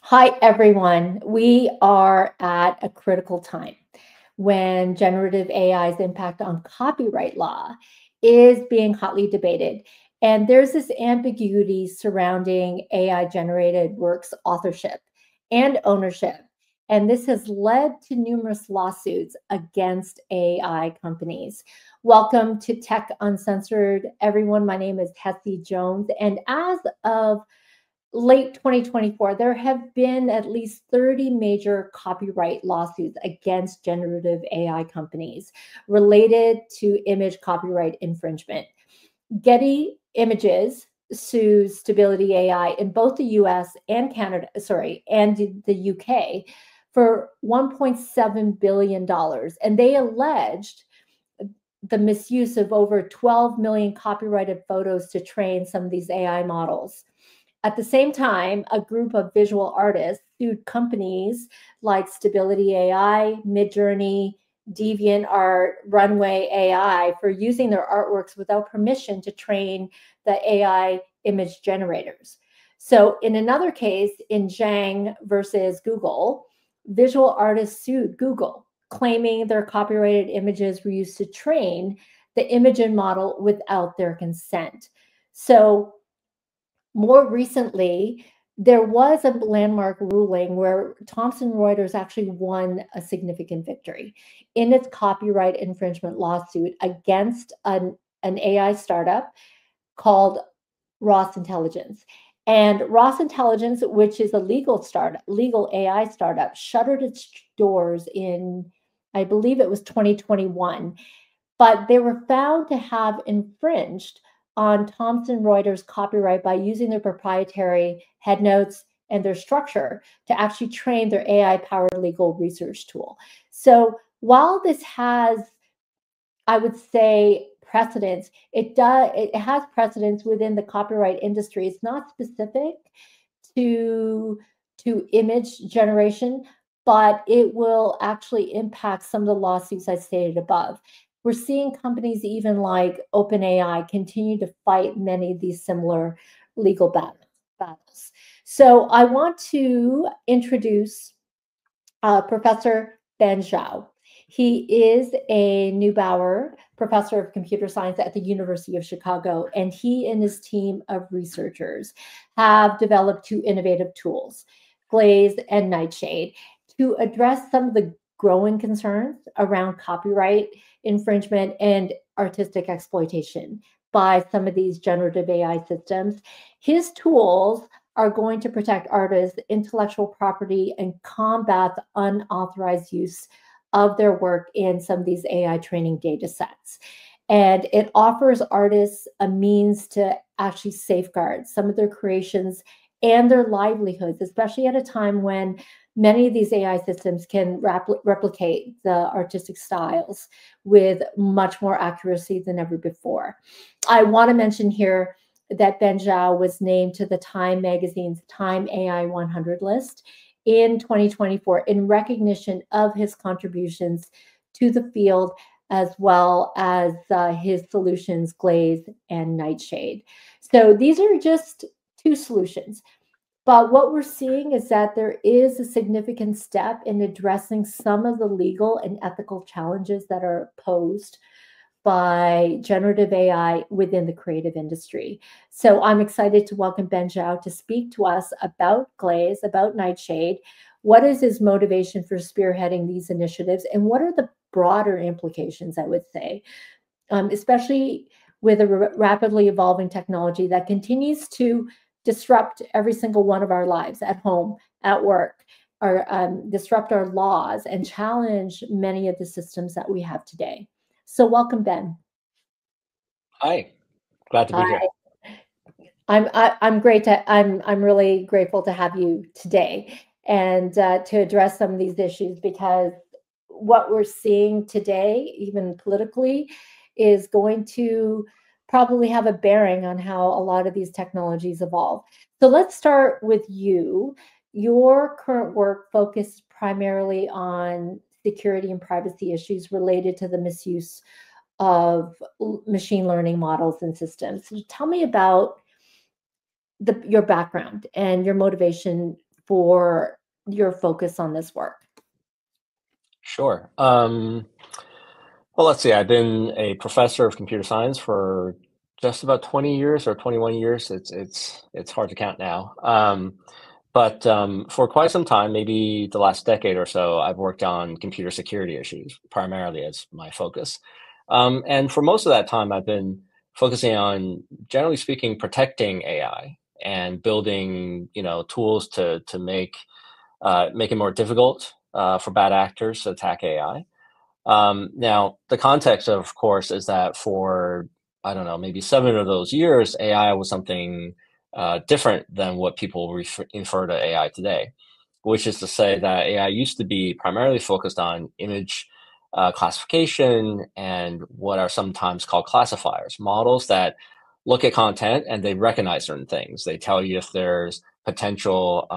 Hi, everyone. We are at a critical time when generative AI's impact on copyright law is being hotly debated. And there's this ambiguity surrounding AI generated works authorship and ownership. And this has led to numerous lawsuits against AI companies. Welcome to Tech Uncensored, everyone. My name is Hethy Jones. And as of late 2024, there have been at least 30 major copyright lawsuits against generative AI companies related to image copyright infringement. Getty Images sues Stability AI in both the US and Canada, and the UK for $1.7 billion. And they alleged the misuse of over 12 million copyrighted photos to train some of these AI models. At the same time, a group of visual artists sued companies like Stability AI, Midjourney, DeviantArt, Runway AI for using their artworks without permission to train the AI image generators. So in another case, in Zhang versus Google, visual artists sued Google, claiming their copyrighted images were used to train the image model without their consent. So more recently, there was a landmark ruling where Thomson Reuters actually won a significant victory in its copyright infringement lawsuit against an AI startup called Ross Intelligence. And Ross Intelligence, which is a legal AI startup, shuttered its doors in, I believe it was 2021, but they were found to have infringed on Thomson Reuters copyright by using their proprietary headnotes and their structure to actually train their AI-powered legal research tool. So while this has, I would say, precedence, it has precedence within the copyright industry. It's not specific to image generation, but it will actually impact some of the lawsuits I stated above. We're seeing companies even like OpenAI continue to fight many of these similar legal battles. So I want to introduce Professor Ben Zhao. He is a Neubauer professor of computer science at the University of Chicago, and he and his team of researchers have developed two innovative tools, Glaze and Nightshade, to address some of the growing concerns around copyright infringement and artistic exploitation by some of these generative AI systems. His tools are going to protect artists' intellectual property and combat the unauthorized use of their work in some of these AI training data sets. And it offers artists a means to actually safeguard some of their creations and their livelihoods, especially at a time when many of these AI systems can replicate the artistic styles with much more accuracy than ever before. I want to mention here that Ben Zhao was named to the Time magazine's TimeAI 100 list in 2024 in recognition of his contributions to the field, as well as his solutions, Glaze and Nightshade. So these are just two solutions. But what we're seeing is that there is a significant step in addressing some of the legal and ethical challenges that are posed by generative AI within the creative industry. So I'm excited to welcome Ben Zhao to speak to us about Glaze, about Nightshade. What is his motivation for spearheading these initiatives, and what are the broader implications, I would say, especially with a rapidly evolving technology that continues to disrupt every single one of our lives at home, at work, or disrupt our laws and challenge many of the systems that we have today. So welcome, Ben. Hi, glad to be here. I'm really grateful to have you today and to address some of these issues, because what we're seeing today, even politically, is going to probably have a bearing on how a lot of these technologies evolve. So let's start with you. Your current work focused primarily on security and privacy issues related to the misuse of machine learning models and systems. So tell me about your background and your motivation for your focus on this work? Sure. Well, let's see. I've been a professor of computer science for just about 20 years or 21 years. It's hard to count now. But for quite some time, maybe the last decade or so, I've worked on computer security issues primarily as my focus. And for most of that time, I've been focusing on, generally speaking, protecting AI and building, tools to make it more difficult for bad actors to attack AI. Now, the context, of course, is that for, I don't know, maybe 7 of those years, AI was something different than what people infer to AI today, which is to say that AI used to be primarily focused on image classification and what are sometimes called classifiers, models that look at content and they recognize certain things. They tell you if there's potential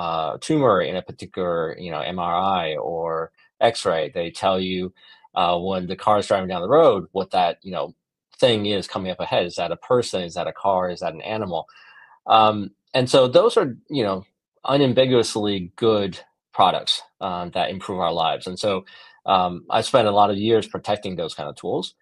tumor in a particular, MRI or X-ray. They tell you when the car is driving down the road, what that thing is coming up ahead. Is that a person? Is that a car? Is that an animal? And so those are unambiguously good products that improve our lives. And so I spent a lot of years protecting those kind of tools.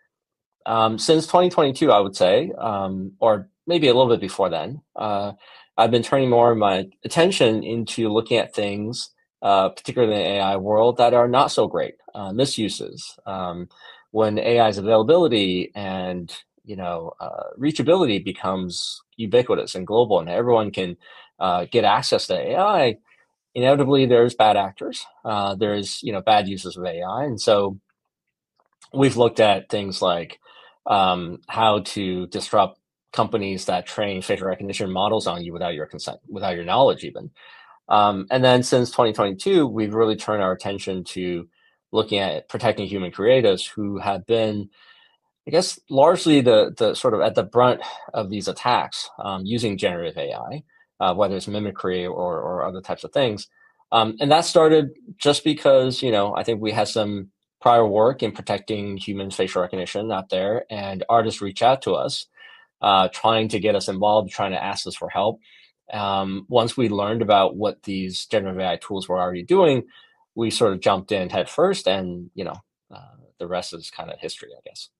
Since 2022, I would say, or maybe a little bit before then, I've been turning more of my attention into looking at things, particularly in the AI world, that are not so great, misuses. When AI's availability and reachability becomes ubiquitous and global, and everyone can get access to AI, inevitably there's bad actors. There's bad uses of AI, and so we've looked at things like how to disrupt companies that train facial recognition models on you without your consent, without your knowledge even. And then since 2022, we've really turned our attention to looking at protecting human creatives who have been, I guess, largely the sort of at the brunt of these attacks using generative AI, whether it's mimicry or other types of things. And that started just because, I think we had some prior work in protecting human facial recognition out there, and artists reach out to us, trying to get us involved, trying to ask us for help. Once we learned about what these generative AI tools were already doing, we sort of jumped in head first, and the rest is kind of history, I guess.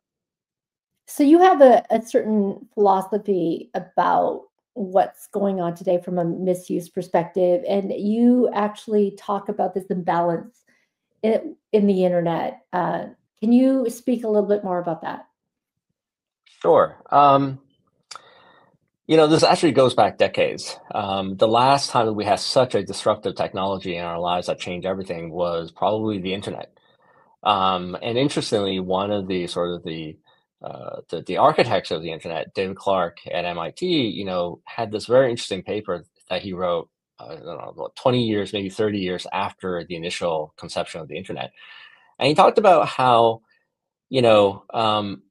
So you have a certain philosophy about what's going on today from a misuse perspective, and you actually talk about this imbalance in the internet. Can you speak a little bit more about that? Sure. This actually goes back decades. The last time that we had such a disruptive technology in our lives that changed everything was probably the internet. And interestingly, one of the sort of the architects of the internet, David Clark at MIT, had this very interesting paper that he wrote, I don't know, about 20 years, maybe 30 years after the initial conception of the internet. And he talked about how, you know, um,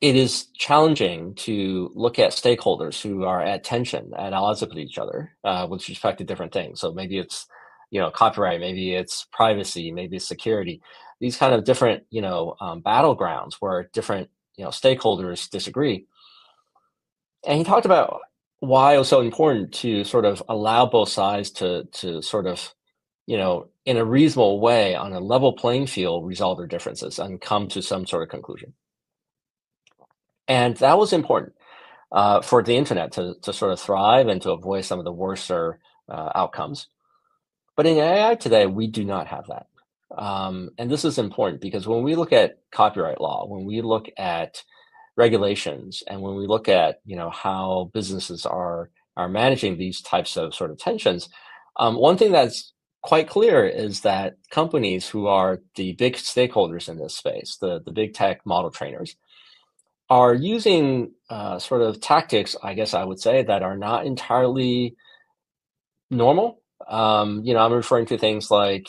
it is challenging to look at stakeholders who are at tension, at odds with each other, with respect to different things. So maybe it's, copyright, maybe it's privacy, maybe it's security. These kind of different, battlegrounds where different, stakeholders disagree. And he talked about why it was so important to sort of allow both sides to sort of, in a reasonable way, on a level playing field, resolve their differences and come to some sort of conclusion. And that was important for the internet to sort of thrive and to avoid some of the worser outcomes. But in AI today, we do not have that. And this is important because when we look at copyright law, when we look at regulations, and when we look at how businesses are managing these types of sort of tensions, one thing that's quite clear is that companies who are the big stakeholders in this space, the big tech model trainers, are using sort of tactics, I guess I would say, that are not entirely normal. I'm referring to things like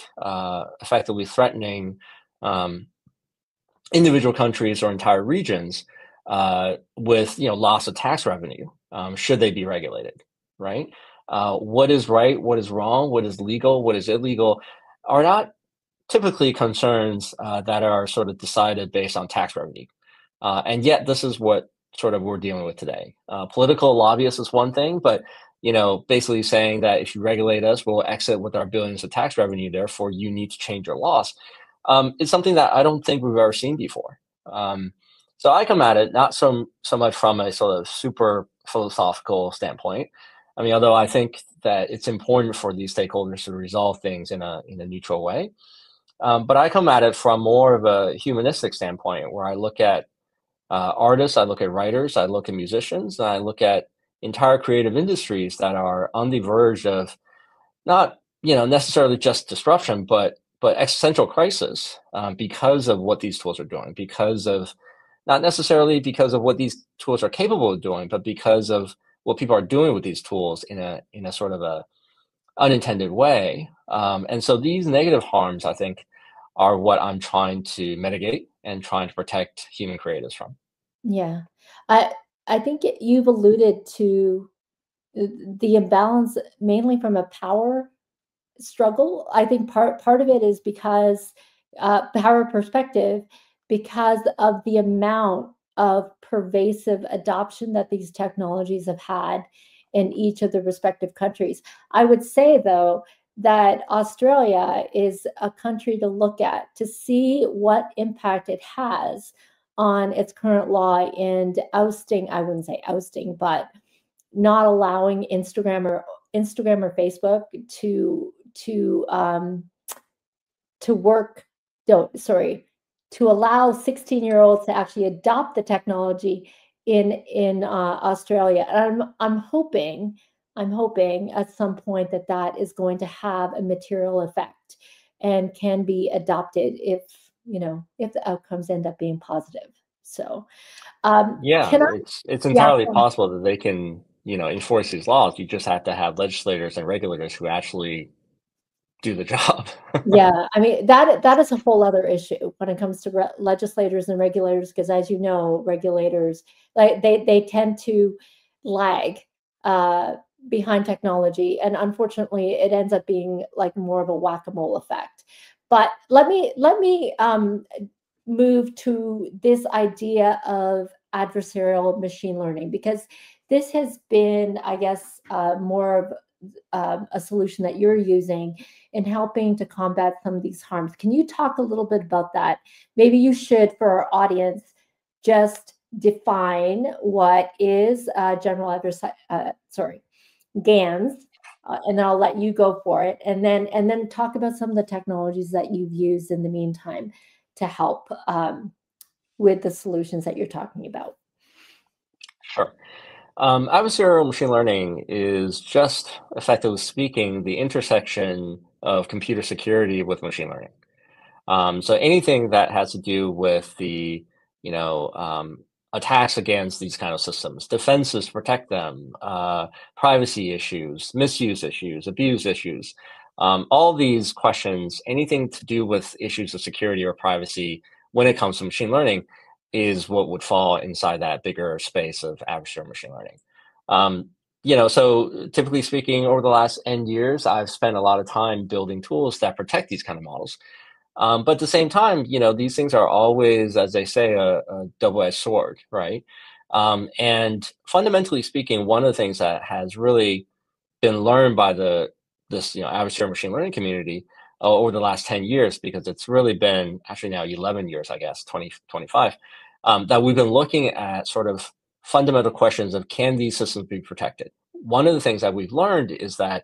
effectively threatening um, individual countries or entire regions with loss of tax revenue should they be regulated, right? What is right, what is wrong, what is legal, what is illegal, are not typically concerns that are sort of decided based on tax revenue. And yet this is what sort of we're dealing with today. Political lobbyists is one thing, but basically saying that if you regulate us, we'll exit with our billions of tax revenue. Therefore, you need to change your laws. It's something that I don't think we've ever seen before. So I come at it not so much from a sort of super philosophical standpoint. I mean, although I think that it's important for these stakeholders to resolve things in a neutral way, but I come at it from more of a humanistic standpoint, where I look at artists, I look at writers, I look at musicians, and I look at entire creative industries that are on the verge of not necessarily just disruption, but existential crisis, because of what these tools are doing, because of not necessarily because of what these tools are capable of doing, but because of what people are doing with these tools in a sort of a unintended way. And so these negative harms, I think, are what I'm trying to mitigate and trying to protect human creatives from. Yeah. I I think you've alluded to the imbalance mainly from a power struggle. I think part of it is because power perspective, because of the amount of pervasive adoption that these technologies have had in each of the respective countries. I would say though that Australia is a country to look at to see what impact it has on its current law and ousting, I wouldn't say ousting, but not allowing Instagram or Facebook to work. No, sorry, to allow 16-year-olds to actually adopt the technology in Australia. And I'm hoping at some point that that is going to have a material effect and can be adopted if the outcomes end up being positive. So, Yeah, can I? it's Yeah. entirely possible that they can, enforce these laws. You just have to have legislators and regulators who actually do the job. Yeah, I mean, that is a whole other issue when it comes to legislators and regulators, because as you know, regulators, like they tend to lag uh, behind technology, and unfortunately, it ends up being like more of a whack-a-mole effect. But let me move to this idea of adversarial machine learning, because this has been, I guess, more of a solution that you're using in helping to combat some of these harms. Can you talk a little bit about that? Maybe you should, for our audience, just define what is general adversary, GANs, and I'll let you go for it, and then talk about some of the technologies that you've used in the meantime to help with the solutions that you're talking about. Sure. Adversarial machine learning is just, effectively speaking, the intersection of computer security with machine learning. So anything that has to do with the, you know, um, attacks against these kind of systems, defenses to protect them, privacy issues, misuse issues, abuse issues, all these questions, anything to do with issues of security or privacy when it comes to machine learning is what would fall inside that bigger space of adversarial machine learning. Um, so typically speaking, over the last N years, I've spent a lot of time building tools that protect these kind of models. But at the same time, these things are always, as they say, a double-edged sword, right? And fundamentally speaking, one of the things that has really been learned by this adversarial machine learning community over the last 10 years, because it's really been actually now 11 years, I guess, 2025, that we've been looking at sort of fundamental questions of, can these systems be protected? One of the things that we've learned is that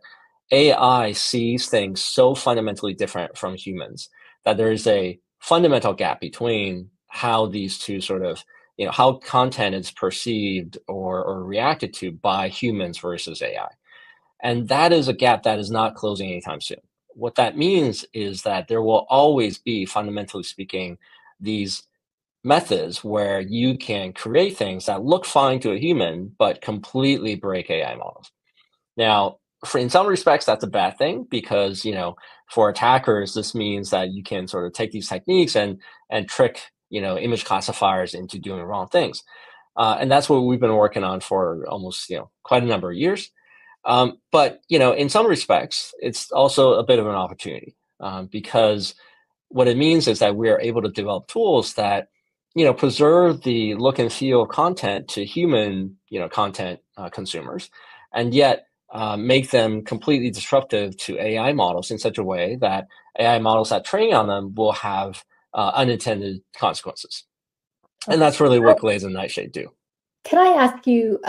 AI sees things so fundamentally different from humans that there is a fundamental gap between how these two sort of, how content is perceived or reacted to by humans versus AI. And that is a gap that is not closing anytime soon. What that means is that there will always be, fundamentally speaking, these methods where you can create things that look fine to a human, but completely break AI models. Now, in some respects, that's a bad thing because, for attackers, this means that you can sort of take these techniques and trick, image classifiers into doing wrong things. And that's what we've been working on for almost, quite a number of years. But in some respects, it's also a bit of an opportunity, because what it means is that we are able to develop tools that preserve the look and feel of content to human content consumers, and yet make them completely disruptive to AI models in such a way that AI models that train on them will have unintended consequences. And Okay. that's really what Glaze and Nightshade do. Can I ask you,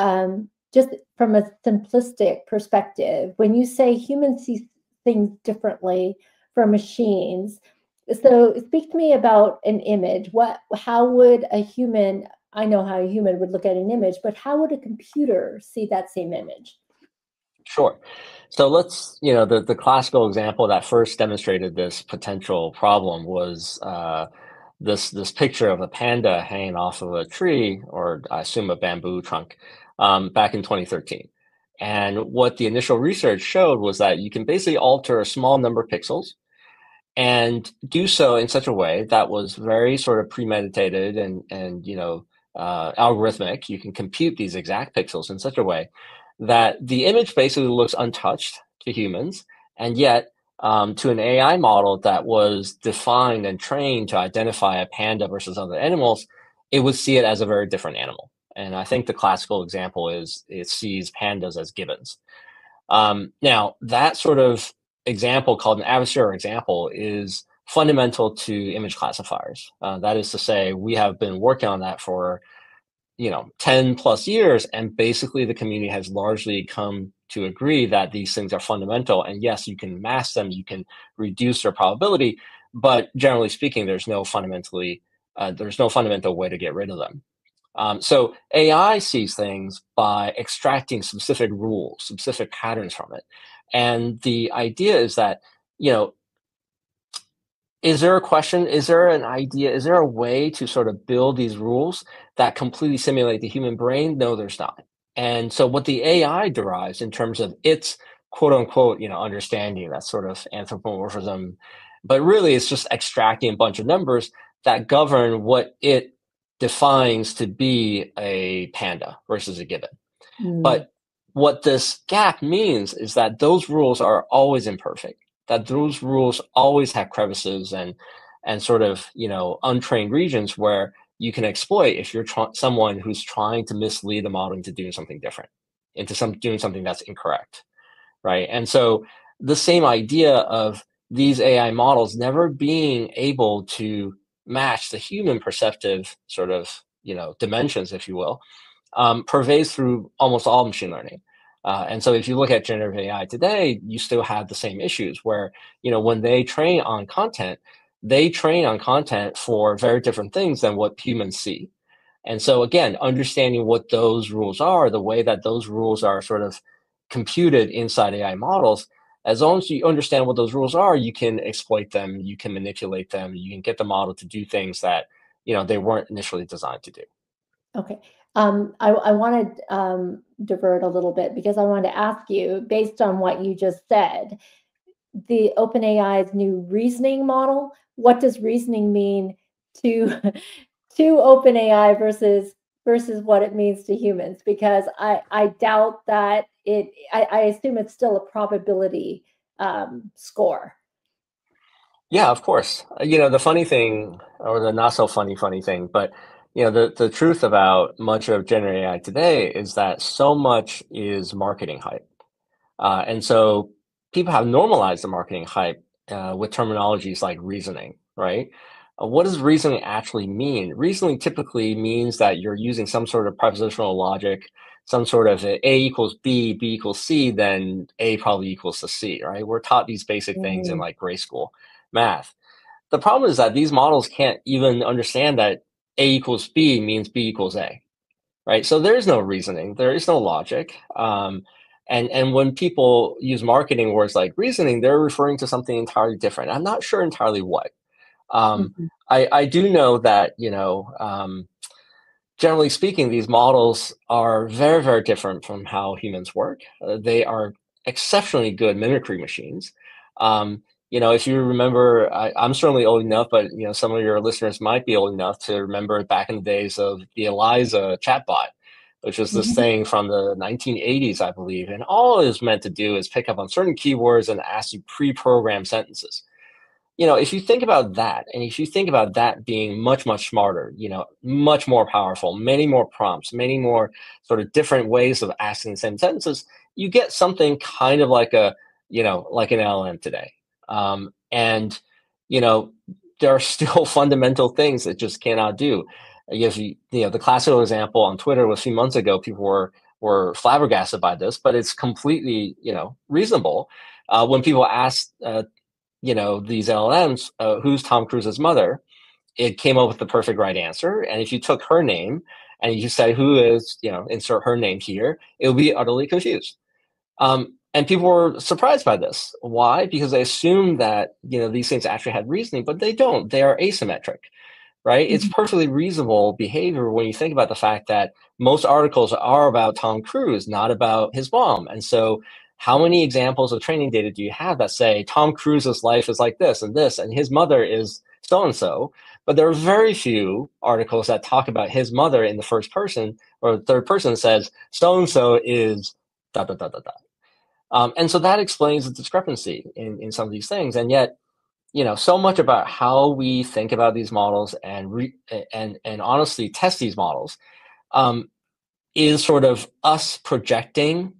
just from a simplistic perspective, when you say humans see things differently from machines, so speak to me about an image. How would a human, I know how a human would look at an image, but how would a computer see that same image? Sure. So let's, the classical example that first demonstrated this potential problem was this picture of a panda hanging off of a tree, or I assume a bamboo trunk, back in 2013. And what the initial research showed was that you can basically alter a small number of pixels and do so in such a way that was very sort of premeditated and algorithmic. You can compute these exact pixels in such a way that the image basically looks untouched to humans, and yet to an AI model that was defined and trained to identify a panda versus other animals, it would see it as a very different animal. And I think the classical example is it sees pandas as gibbons. Now, that sort of example, called an adversarial example, is fundamental to image classifiers. That is to say, we have been working on that for 10 plus years, and basically the community has largely come to agree that these things are fundamental. And yes, you can mask them, you can reduce their probability, but generally speaking, there's no fundamental way to get rid of them. So AI sees things by extracting specific rules, specific patterns from it. And the idea is that, you know, is there a question? Is there an idea? Is there a way to sort of build these rules that completely simulate the human brain? No, there's not. And so what the AI derives in terms of its quote unquote, understanding, that sort of anthropomorphism, but really it's just extracting a bunch of numbers that govern what it defines to be a panda versus a gibbon. Mm. But what this gap means is that those rules are always imperfect, that those rules always have crevices and sort of, untrained regions where you can exploit if you're someone who's trying to mislead the model into doing something different, into doing something that's incorrect, right? And so the same idea of these AI models never being able to match the human perceptive sort of, dimensions, if you will, pervades through almost all machine learning. And so if you look at generative AI today, you still have the same issues where, when they train on content, they train on content for very different things than what humans see. And so again, understanding what those rules are, the way that those rules are sort of computed inside AI models, as long as you understand what those rules are, you can exploit them, you can manipulate them, you can get the model to do things that, they weren't initially designed to do. Okay. I want to divert a little bit because I wanted to ask you, based on what you just said, the OpenAI's new reasoning model, what does reasoning mean to to OpenAI versus what it means to humans? Because I doubt that I assume it's still a probability score. Yeah, of course. The funny thing, or the not so funny thing, but the truth about much of generative AI today is that so much is marketing hype. And so people have normalized the marketing hype with terminologies like reasoning, right? What does reasoning actually mean? Reasoning typically means that you're using some sort of propositional logic, some sort of A equals B equals C, then A probably equals to C, right? We're taught these basic things in Mm. like grade school math. The problem is that these models can't even understand that A equals B means B equals A, right? So there is no reasoning, there is no logic. And when people use marketing words like reasoning, they're referring to something entirely different. I'm not sure entirely what. Mhm. I do know that, generally speaking, these models are very, very different from how humans work. They are exceptionally good mimicry machines. If you remember, I'm certainly old enough, but some of your listeners might be old enough to remember back in the days of the Eliza chatbot, which was this Mhm. thing from the 1980s, I believe. And all it was meant to do is pick up on certain keywords and ask you pre-programmed sentences. If you think about that, and if you think about that being much, much smarter, much more powerful, many more prompts, many more sort of different ways of asking the same sentences, you get something kind of like a, like an LM today. And, you know, there are still fundamental things that just cannot do. The classical example on Twitter was a few months ago, people were flabbergasted by this, but it's completely, reasonable. When people ask, these LLMs, who's Tom Cruise's mother, it came up with the perfect right answer. And if you took her name and you said, who is, insert her name here, it would be utterly confused. And people were surprised by this. Why? Because they assumed that, these things actually had reasoning, but they don't. They are asymmetric, right? It's Mhm. perfectly reasonable behavior when you think about the fact that most articles are about Tom Cruise, not about his mom. And so how many examples of training data do you have that say Tom Cruise's life is like this, and his mother is so-and-so? But there are very few articles that talk about his mother in the first person or third person says so-and-so is dot, dot, dot, dot, dot. And so that explains the discrepancy in some of these things. And yet, so much about how we think about these models and honestly test these models um, is sort of us projecting,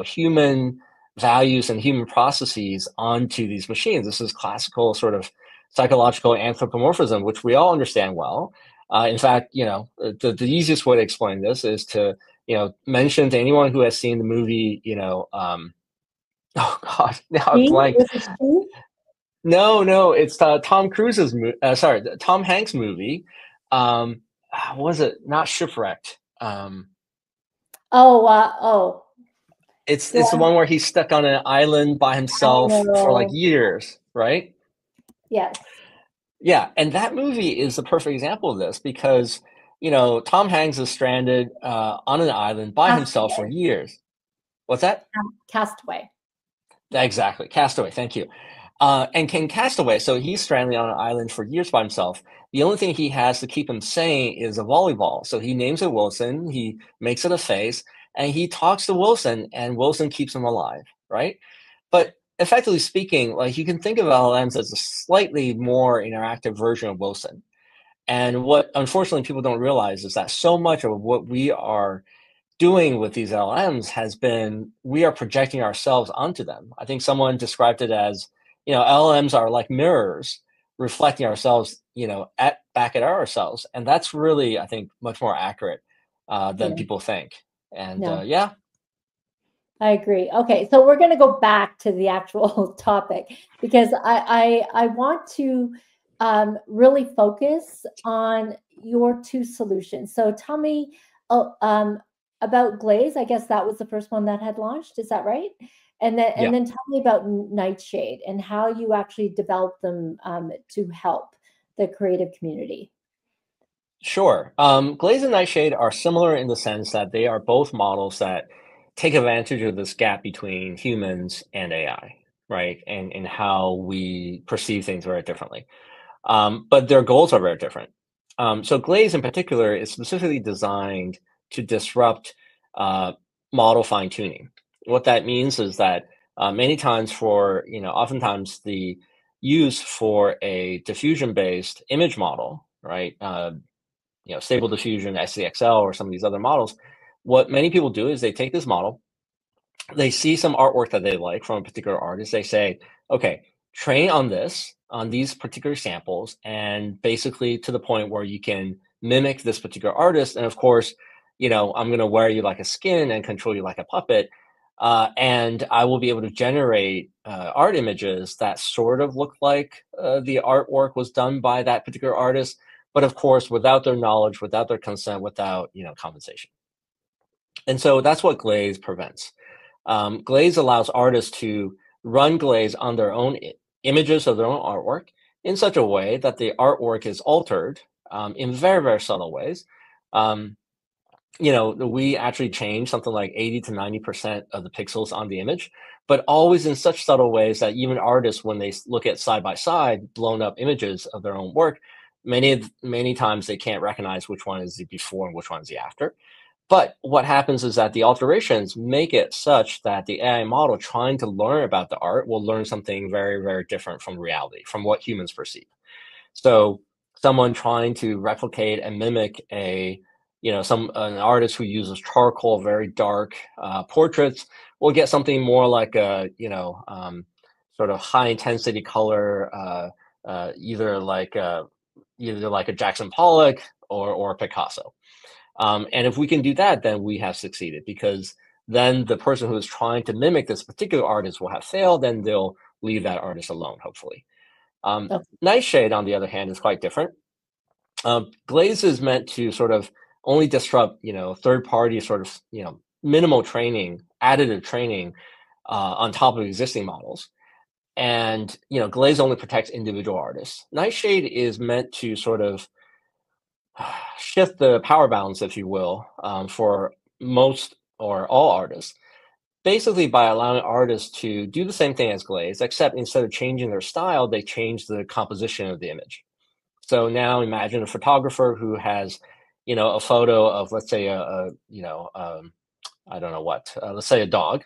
human values and human processes onto these machines. This is classical sort of psychological anthropomorphism, which we all understand well. In fact, the easiest way to explain this is to, mention to anyone who has seen the movie, oh God, now I She blanked. was it she? No, it's Tom Cruise's sorry, Tom Hanks movie. Was it not Shipwrecked? Oh, do It's the I one where he's stuck on an island by himself for like know? years, right? Yes, Yeah, and that movie is a perfect example of this because Tom Hanks is stranded on an island by himself for Castaway. years. What's that? Castaway. Exactly, Castaway. Thank you. And King Castaway, so he's stranded on an island for years by himself. The only thing he has to keep him sane is a volleyball. So he names it Wilson. He makes it a face, and he talks to Wilson, and Wilson keeps him alive, right? But effectively speaking, like you can think of LLMs as a slightly more interactive version of Wilson. And what unfortunately people don't realize is that so much of what we are doing with these LLMs has been we are projecting ourselves onto them. I think someone described it as, LLMs are like mirrors reflecting ourselves, back at ourselves, and that's really, I think, much more accurate than Yeah. people think. And No, yeah, I agree. Okay, so we're going to go back to the actual topic because I want to really focus on your two solutions. So tell me uh, um, about Glaze. I guess that was the first one that had launched. Is that right? And yeah, then tell me about Nightshade and how you actually developed them to help the creative community. sure. Glaze and Nightshade are similar in the sense that they are both models that take advantage of this gap between humans and AI, right? And how we perceive things very differently. But their goals are very different. So Glaze in particular is specifically designed to disrupt uh, model fine tuning. What that means is that many times oftentimes the use for a diffusion based image model, right? Stable diffusion, SCXL, or some of these other models. What many people do is they take this model, they see some artwork that they like from a particular artist. They say, okay, train on this, on these particular samples, and basically to the point where you can mimic this particular artist. And of course, I'm going to wear you like a skin and control you like a puppet. And I will be able to generate art images that sort of look like the artwork was done by that particular artist, but of course, without their knowledge, without their consent, without compensation. And so that's what Glaze prevents. Glaze allows artists to run Glaze on their own images of their own artwork in such a way that the artwork is altered in very, very subtle ways. Um, we actually change something like 80 to 90% of the pixels on the image, but always in such subtle ways that even artists, when they look at side by side blown up images of their own work, many times they can't recognize which one is the before and which one is the after. But what happens is that the alterations make it such that the AI model trying to learn about the art will learn something very, very different from reality, from what humans perceive. So someone trying to replicate and mimic a an artist who uses charcoal, very dark portraits, will get something more like a sort of high intensity color, either like a Jackson Pollock or a Picasso. And if we can do that, then we have succeeded, because then the person who is trying to mimic this particular artist will have failed, and they'll leave that artist alone, hopefully. Okay. Nightshade, on the other hand, is quite different. Glaze is meant to sort of only disrupt, third-party sort of, minimal training, additive training on top of existing models. And, Glaze only protects individual artists. Nightshade is meant to sort of shift the power balance, if you will, for most or all artists, basically by allowing artists to do the same thing as Glaze, except instead of changing their style, they change the composition of the image. So now imagine a photographer who has, a photo of, let's say, I don't know what, let's say a dog.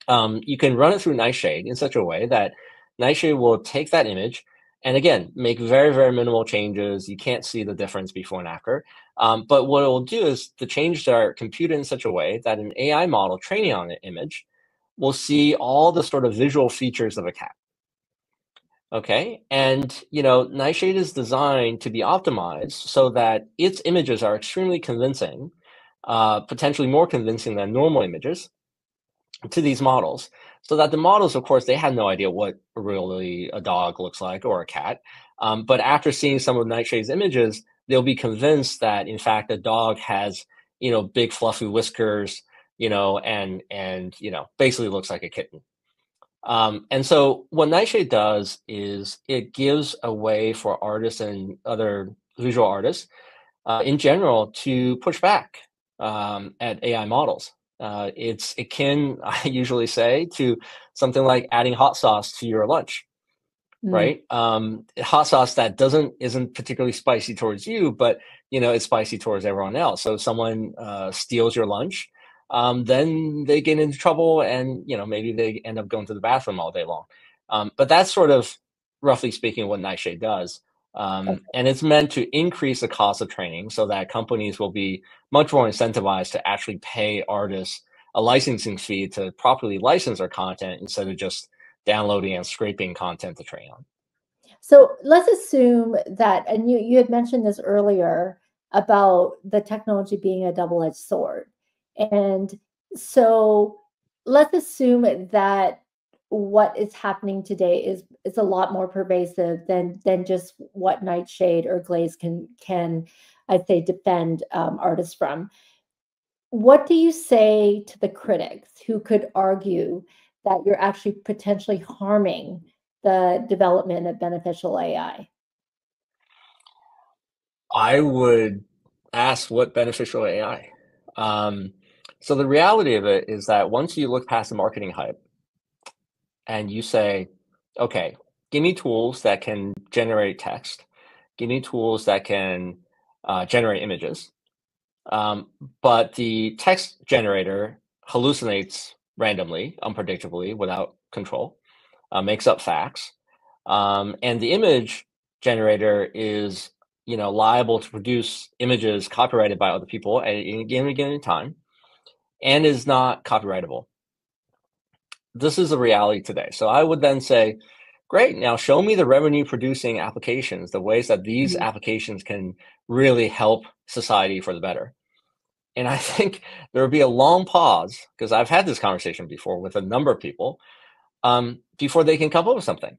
You can run it through Nightshade in such a way that Nightshade will take that image and, again, make very, very minimal changes. You can't see the difference before and after. But what it will do is the changes are computed in such a way that an AI model training on an image will see all the sort of visual features of a cat. Okay, and Nightshade is designed to be optimized so that its images are extremely convincing, potentially more convincing than normal images, to these models, so that the models, of course, they have no idea what really a dog looks like or a cat. But after seeing some of Nightshade's images, they'll be convinced that, in fact, a dog has, big fluffy whiskers, and basically looks like a kitten. And so what Nightshade does is it gives a way for artists and other visual artists in general to push back at AI models. It's akin, I usually say, to something like adding hot sauce to your lunch, right? Hot sauce that isn't particularly spicy towards you, but it's spicy towards everyone else. So if someone steals your lunch, then they get into trouble, and maybe they end up going to the bathroom all day long. But that's sort of, roughly speaking, what Nightshade does. And it's meant to increase the cost of training so that companies will be much more incentivized to actually pay artists a licensing fee to properly license their content, instead of just downloading and scraping content to train on. So let's assume that, and you had mentioned this earlier about the technology being a double-edged sword. And so let's assume that what is happening today is a lot more pervasive than just what Nightshade or Glaze can I'd say defend artists from. What do you say to the critics who could argue that you're actually potentially harming the development of beneficial AI? I would ask, what beneficial AI? So the reality of it is that once you look past the marketing hype and you say, okay, give me tools that can generate text, give me tools that can generate images, but the text generator hallucinates randomly, unpredictably, without control, makes up facts, and the image generator is liable to produce images copyrighted by other people at any given time, and is not copyrightable. This is a reality today. So I would then say, great, now show me the revenue producing applications, the ways that these applications can really help society for the better. And I think there would be a long pause, because I've had this conversation before with a number of people, before they can come up with something.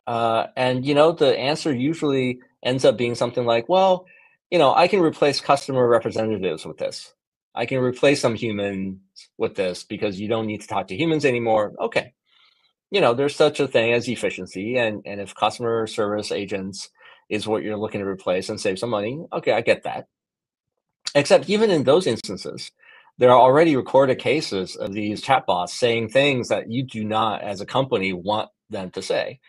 And the answer usually ends up being something like, well, I can replace customer representatives with this. I can replace some humans with this because you don't need to talk to humans anymore. Okay. There's such a thing as efficiency. And if customer service agents is what you're looking to replace and save some money, okay, I get that. Except even in those instances, there are already recorded cases of these chatbots saying things that you do not, as a company, want them to say.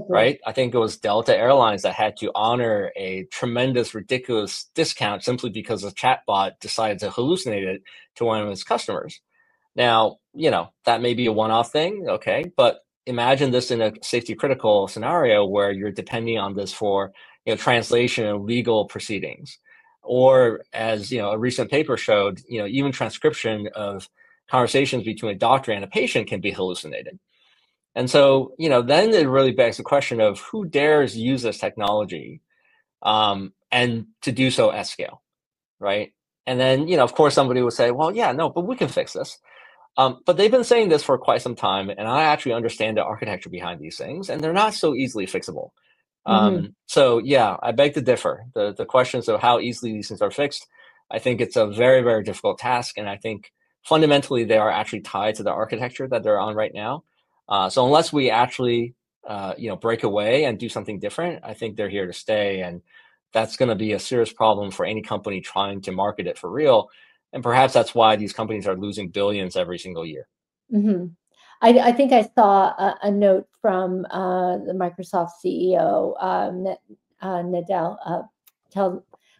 Right? I think it was Delta Airlines that had to honor a tremendous, ridiculous discount simply because a chatbot decided to hallucinate it to one of its customers. Now, that may be a one-off thing, okay, but imagine this in a safety critical scenario where you're depending on this for, translation and legal proceedings. Or as a recent paper showed, even transcription of conversations between a doctor and a patient can be hallucinated. And so, then it really begs the question of who dares use this technology, and to do so at scale, right? And then, of course, somebody would say, well, yeah, no, but we can fix this. But they've been saying this for quite some time, and I actually understand the architecture behind these things, and they're not so easily fixable. So yeah, I beg to differ. The questions of how easily these things are fixed, I think it's a very, very difficult task, and I think fundamentally they are actually tied to the architecture that they're on right now. So unless we actually, break away and do something different, I think they're here to stay, and that's going to be a serious problem for any company trying to market it for real. And perhaps that's why these companies are losing billions every single year. Mm-hmm. I think I saw a note from the Microsoft CEO, Nadella.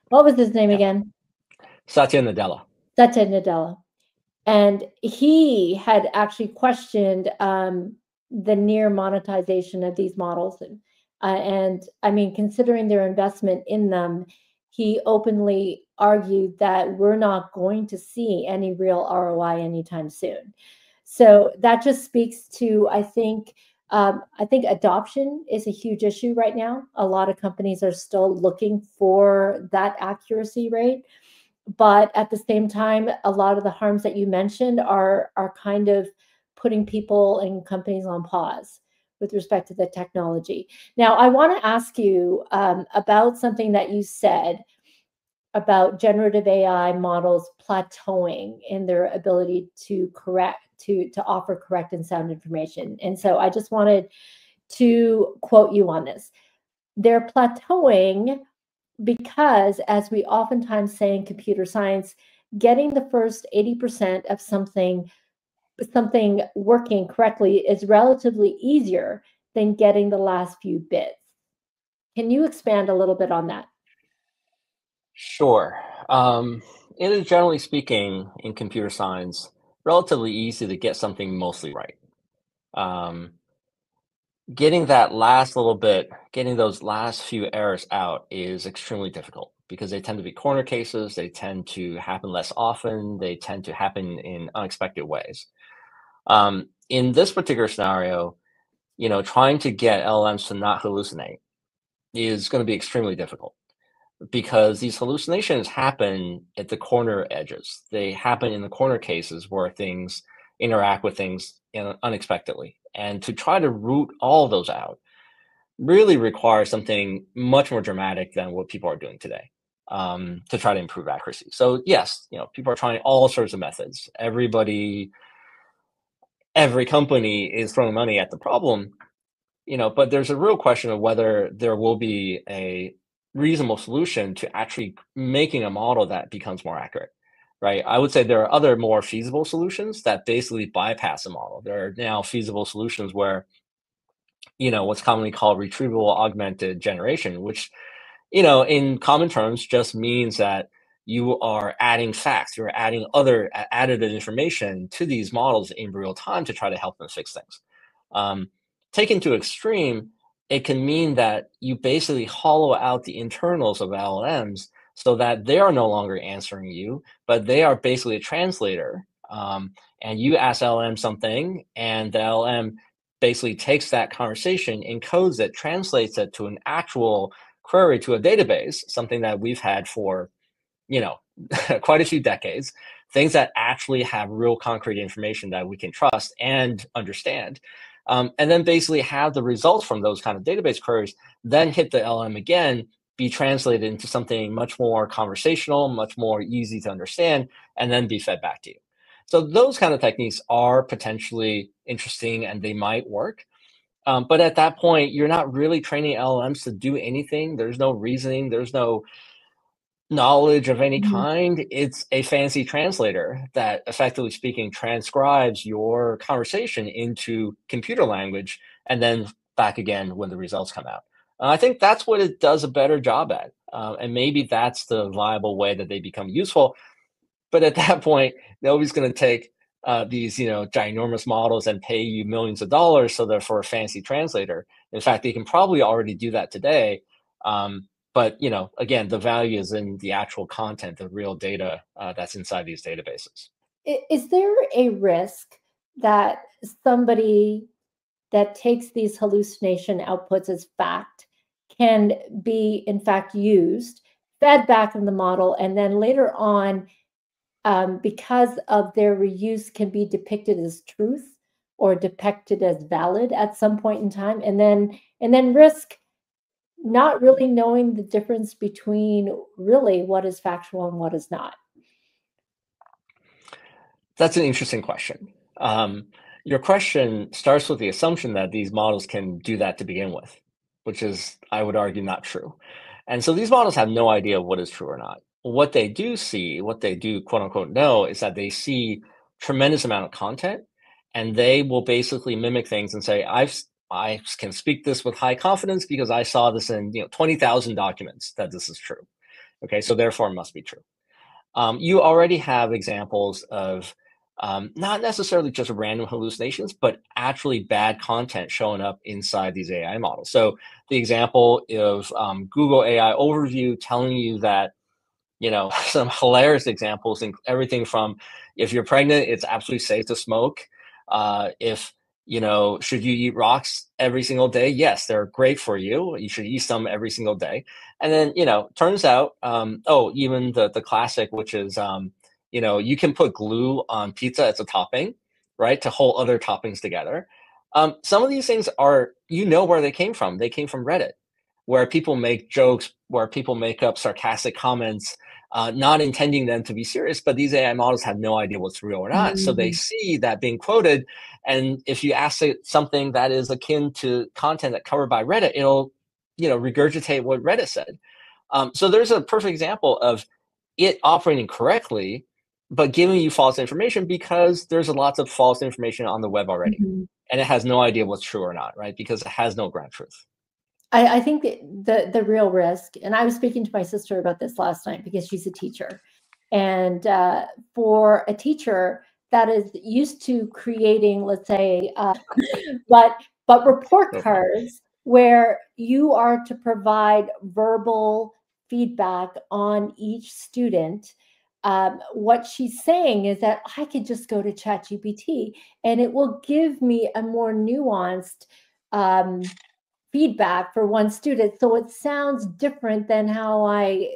What was his name again? Satya Nadella. Satya Nadella. And he had actually questioned the near monetization of these models. And I mean, considering their investment in them, he openly argued that we're not going to see any real ROI anytime soon. So that just speaks to, I think adoption is a huge issue right now. A lot of companies are still looking for that accuracy rate. But at the same time, a lot of the harms that you mentioned are kind of putting people and companies on pause with respect to the technology. Now, I want to ask you about something that you said about generative AI models plateauing in their ability to offer correct and sound information. And so I just wanted to quote you on this. They're plateauing because, as we oftentimes say in computer science, getting the first 80% of something working correctly is relatively easier than getting the last few bits. Can you expand a little bit on that? Sure. It is, generally speaking, in computer science, relatively easy to get something mostly right. Um, Getting that last little bit, getting those last few errors out is extremely difficult because they tend to be corner cases. They tend to happen less often. They tend to happen in unexpected ways. In this particular scenario, trying to get LLMs to not hallucinate is going to be extremely difficult because these hallucinations happen at the corner edges. They happen in the corner cases where things interact with things unexpectedly. And to try to root all those out really requires something much more dramatic than what people are doing today, to try to improve accuracy. So yes, people are trying all sorts of methods. Every company is throwing money at the problem, but there's a real question of whether there will be a reasonable solution to actually making a model that becomes more accurate, right? I would say there are other more feasible solutions that basically bypass a model. There are now feasible solutions where, what's commonly called retrievable augmented generation, which, in common terms just means that you are adding facts, you're adding other additive information to these models in real time to try to help them fix things. Um, Taken to extreme, it can mean that you basically hollow out the internals of LLMs so that they are no longer answering you, but they are basically a translator. And you ask LLM something, and the LLM basically takes that conversation, encodes it, translates it to an actual query to a database, something that we've had for, you know, quite a few decades, things that actually have real concrete information that we can trust and understand. And then basically have the results from those kind of database queries, then hit the LM again, be translated into something much more conversational, much more easy to understand, and then be fed back to you. So those kind of techniques are potentially interesting and they might work. But at that point, you're not really training LLMs to do anything. There's no reasoning. There's no knowledge of any Mhm. kind. It's a fancy translator that, effectively speaking, transcribes your conversation into computer language and then back again when the results come out. I think that's what it does a better job at. And maybe that's the viable way that they become useful. But at that point, nobody's going to take these, ginormous models and pay you millions of dollars so they're for a fancy translator. In fact, they can probably already do that today. But again, the value is in the actual content, the real data that's inside these databases. Is there a risk that somebody that takes these hallucination outputs as fact can be, in fact, used, fed back in the model, and then later on, because of their reuse, can be depicted as truth or depicted as valid at some point in time, and then risk not really knowing the difference between really what is factual and what is not? That's an interesting question. Your question starts with the assumption that these models can do that to begin with, which is, I would argue, not true. And so these models have no idea what is true or not. What they do see, what they do quote unquote know, is that they see tremendous amount of content, and they will basically mimic things and say, I can speak this with high confidence because I saw this in 20,000 documents that this is true. Okay, so therefore it must be true. You already have examples of not necessarily just random hallucinations, but actually bad content showing up inside these AI models. So the example of Google AI Overview telling you that, some hilarious examples, everything from if you're pregnant, it's absolutely safe to smoke. If should you eat rocks every single day? Yes, they're great for you. You should eat some every single day. And then, turns out, even the classic, which is, you can put glue on pizza as a topping, right, to hold other toppings together. Some of these things are, where they came from. They came from Reddit, where people make jokes, where people make up sarcastic comments, not intending them to be serious, but these AI models have no idea what's real or not. So they Mm. see that being quoted, and if you ask it something that is akin to content that covered by Reddit, it'll, regurgitate what Reddit said. So there's a perfect example of it operating correctly, but giving you false information because there's lots of false information on the web already, Mhm. and it has no idea what's true or not, right? Because it has no ground truth. I think the real risk, and I was speaking to my sister about this last night because she's a teacher, and for a teacher that is used to creating, let's say, but report No problem. cards where you are to provide verbal feedback on each student. What she's saying is that I could just go to ChatGPT and it will give me a more nuanced feedback for one student, so it sounds different than how I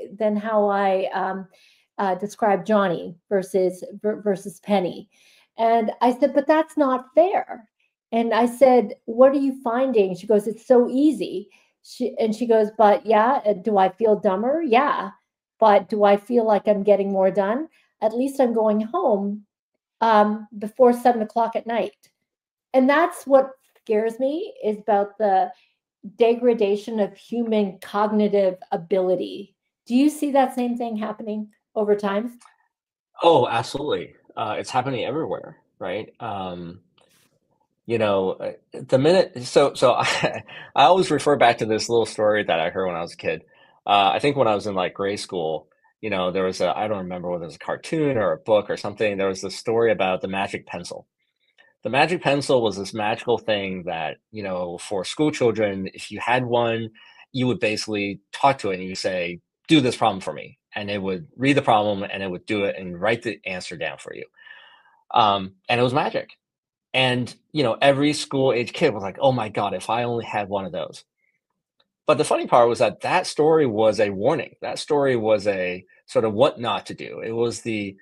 describe Johnny versus Penny. And I said, but that's not fair. And I said, what are you finding? She goes, it's so easy. She goes, but yeah, do I feel dumber? Yeah. But do I feel like I'm getting more done? At least I'm going home before 7 o'clock at night. And that's what scares me, is about the degradation of human cognitive ability. Do you see that same thing happening over time? Oh, absolutely. It's happening everywhere, right? The minute, so I always refer back to this little story that I heard when I was a kid. I think when I was in like grade school, there was I don't remember whether it was a cartoon or a book or something. There was this story about the magic pencil. The magic pencil was this magical thing that, for school children, if you had one, you would basically talk to it and you say, do this problem for me. And it would read the problem and it would do it and write the answer down for you. And it was magic. And, every school age kid was like, oh my God, if I only had one of those. But the funny part was that that story was a warning. That story was a sort of what not to do. It was the,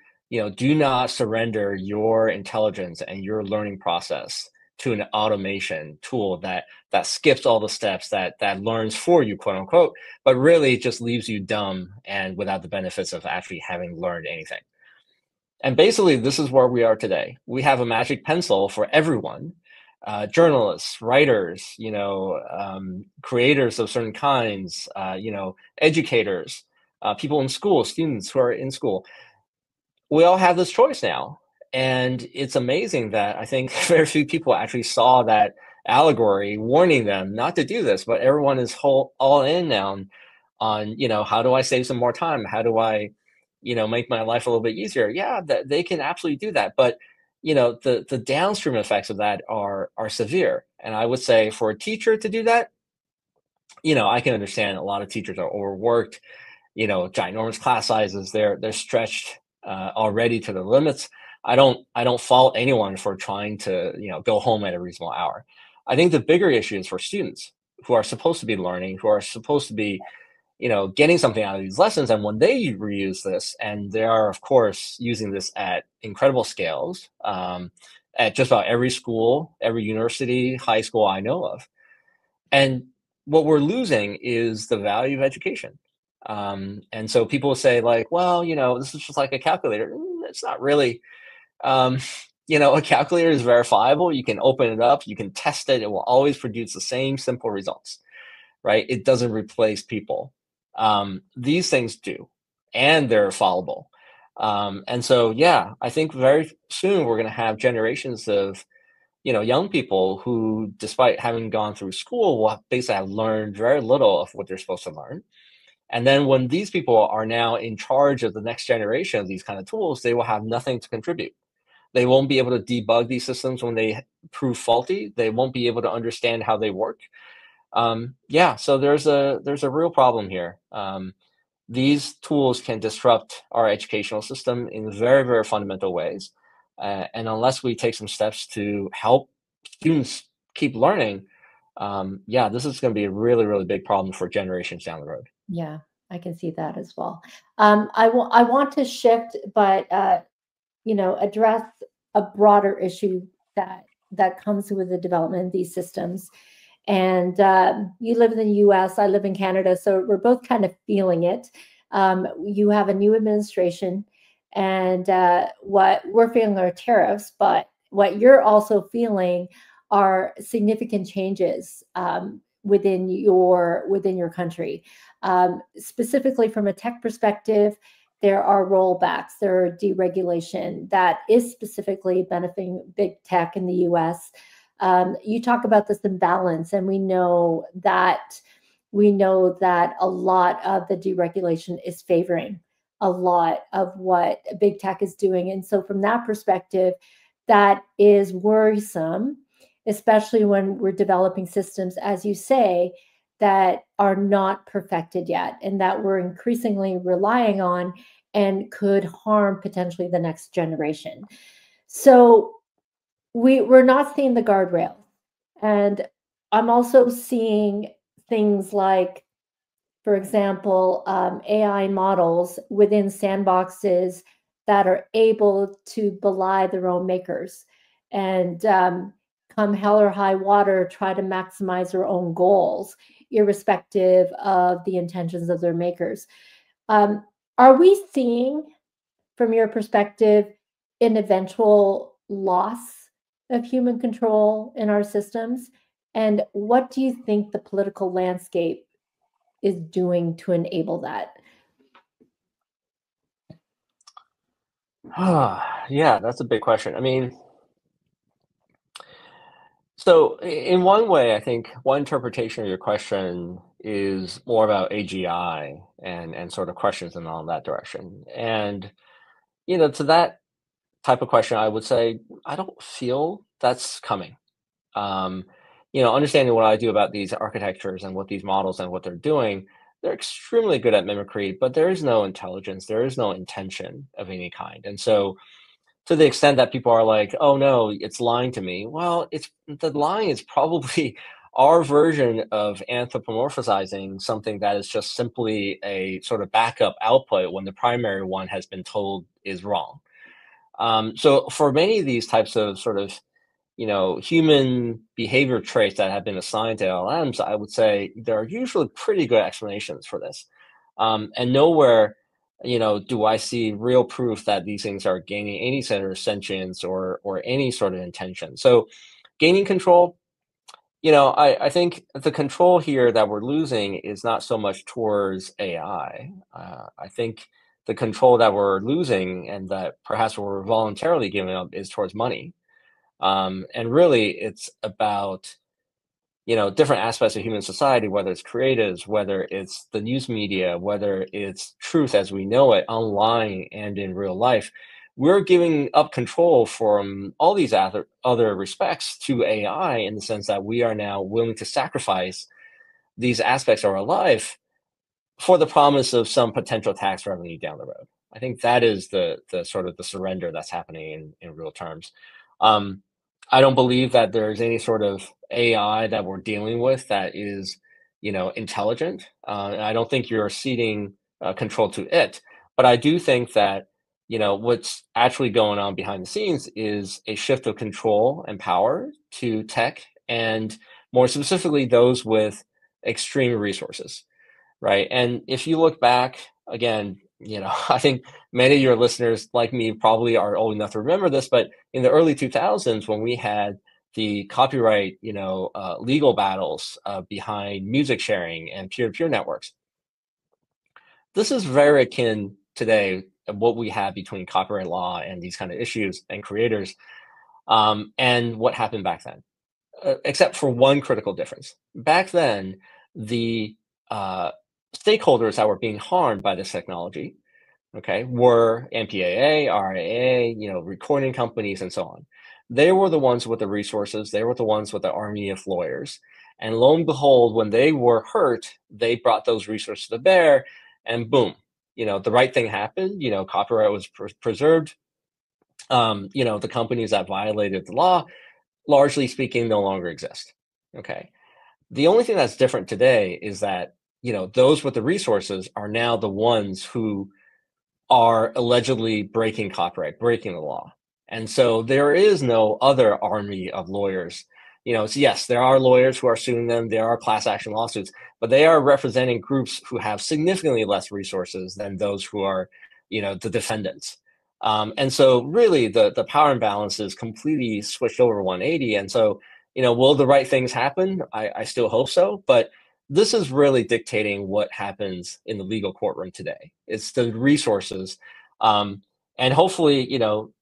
do not surrender your intelligence and your learning process to an automation tool that skips all the steps, that learns for you, quote unquote, but really just leaves you dumb and without the benefits of actually having learned anything. And basically, this is where we are today. We have a magic pencil for everyone, journalists, writers, creators of certain kinds, educators, people in school, students who are in school. We all have this choice now. And it's amazing that I think very few people actually saw that allegory warning them not to do this, but everyone is all in now on, how do I save some more time? How do I, make my life a little bit easier? Yeah, that they can absolutely do that. But, the downstream effects of that are severe. And I would say for a teacher to do that, I can understand a lot of teachers are overworked, ginormous class sizes. They're stretched already to the limits. I don't fault anyone for trying to go home at a reasonable hour. I think the bigger issue is for students who are supposed to be learning, who are supposed to be getting something out of these lessons. And when they reuse this, and they are, of course, using this at incredible scales, at just about every school, every university, high school I know of. And what we're losing is the value of education. And so people will say, like, well, this is just like a calculator. It's not really. Um, a calculator is verifiable. You can open it up, you can test it. It will always produce the same simple results, right? It doesn't replace people. These things do, and they're fallible. And so, yeah, I think very soon we're going to have generations of young people who, despite having gone through school, will basically have learned very little of what they're supposed to learn. And then when these people are now in charge of the next generation of these kind of tools, they will have nothing to contribute. They won't be able to debug these systems when they prove faulty. They won't be able to understand how they work. Yeah, so there's a real problem here. These tools can disrupt our educational system in very, very fundamental ways. And unless we take some steps to help students keep learning, yeah, this is going to be a really, really big problem for generations down the road. Yeah, I can see that as well. I want to shift, but address a broader issue that comes with the development of these systems. And you live in the U.S., I live in Canada, so we're both kind of feeling it. You have a new administration, and what we're feeling are tariffs, but what you're also feeling are significant changes within your country. Specifically from a tech perspective, there are rollbacks, there are deregulation that is specifically benefiting big tech in the U.S. You talk about this imbalance, and we know that a lot of the deregulation is favoring a lot of what big tech is doing. And so from that perspective, that is worrisome, especially when we're developing systems, as you say, that are not perfected yet and that we're increasingly relying on and could harm potentially the next generation. So we're not seeing the guardrails. And I'm also seeing things like, for example, AI models within sandboxes that are able to belie their own makers and come hell or high water, try to maximize their own goals, irrespective of the intentions of their makers. Are we seeing, from your perspective, an eventual loss of human control in our systems? And what do you think the political landscape is doing to enable that? Yeah, that's a big question. I mean, so in one way, I think one interpretation of your question is more about AGI and sort of questions in all that direction. And to that type of question, I would say I don't feel that's coming. Um, Understanding what I do about these architectures and what these models and what they're doing, they're extremely good at mimicry, but there is no intelligence, there is no intention of any kind. And so to the extent that people are like, "Oh no, it's lying to me." Well, it's the lying is probably our version of anthropomorphizing something that is just simply a sort of backup output when the primary one has been told is wrong. So for many of these types of sort of human behavior traits that have been assigned to LLMs, I would say there are usually pretty good explanations for this. And nowhere do I see real proof that these things are gaining any sort of sentience or any sort of intention. So gaining control, I think the control here that we're losing is not so much towards AI. I think the control that we're losing and that perhaps we're voluntarily giving up is towards money. And really, it's about different aspects of human society, whether it's creatives, whether it's the news media, whether it's truth as we know it online and in real life. We're giving up control from all these other respects to AI in the sense that we are now willing to sacrifice these aspects are alive for the promise of some potential tax revenue down the road. I think that is the sort of the surrender that's happening in real terms. Um, I don't believe that there's any sort of AI that we're dealing with that is, intelligent. And I don't think you're ceding control to it. But I do think that, what's actually going on behind the scenes is a shift of control and power to tech, and more specifically, those with extreme resources, right? And if you look back again, I think many of your listeners, like me, probably are old enough to remember this, but in the early 2000s, when we had the copyright, legal battles behind music sharing and peer-to-peer networks, this is very akin today of what we have between copyright law and these kind of issues and creators, and what happened back then, except for one critical difference. Back then, the stakeholders that were being harmed by this technology, okay, were MPAA, RIAA, recording companies, and so on. They were the ones with the resources. They were the ones with the army of lawyers. And lo and behold, when they were hurt, they brought those resources to bear, and boom, the right thing happened. Copyright was preserved. The companies that violated the law, largely speaking, no longer exist. Okay. The only thing that's different today is that, those with the resources are now the ones who are allegedly breaking copyright, breaking the law. And so there is no other army of lawyers. So yes, there are lawyers who are suing them. There are class action lawsuits, but they are representing groups who have significantly less resources than those who are, the defendants. And so really the power imbalance is completely switched over 180. And so, will the right things happen? I still hope so, but this is really dictating what happens in the legal courtroom today. It's the resources. And hopefully,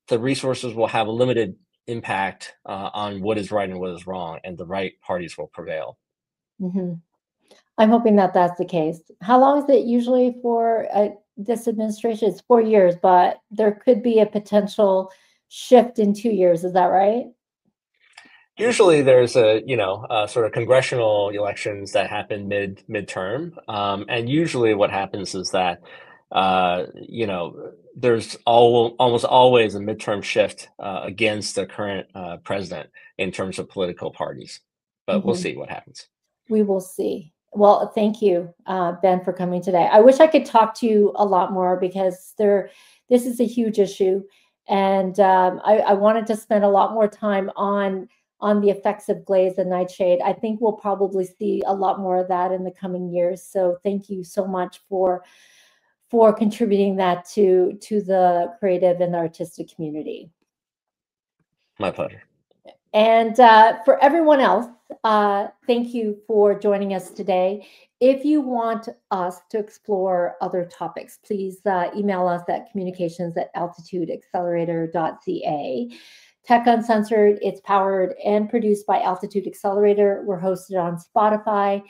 the resources will have a limited impact on what is right and what is wrong, and the right parties will prevail. Mm-hmm. I'm hoping that that's the case. How long is it usually for this administration? It's 4 years, but there could be a potential shift in 2 years. Is that right? Usually there's a sort of congressional elections that happen midterm, and usually what happens is that there's almost always a midterm shift against the current president in terms of political parties. But we'll see what happens. We will see. Well, thank you, Ben, for coming today. I wish I could talk to you a lot more because this is a huge issue, and I wanted to spend a lot more time on the effects of Glaze and Nightshade. I think we'll probably see a lot more of that in the coming years. So thank you so much for contributing that to the creative and artistic community. My pleasure. And for everyone else, thank you for joining us today. If you want us to explore other topics, please email us at communications@altitudeaccelerator.ca. Tech Uncensored, it's powered and produced by Altitude Accelerator. We're hosted on Spotify.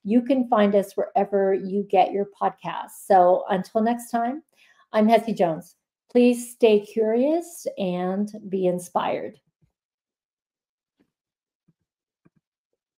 You can find us wherever you get your podcasts. So until next time, I'm Hessie Jones. Please stay curious and be inspired.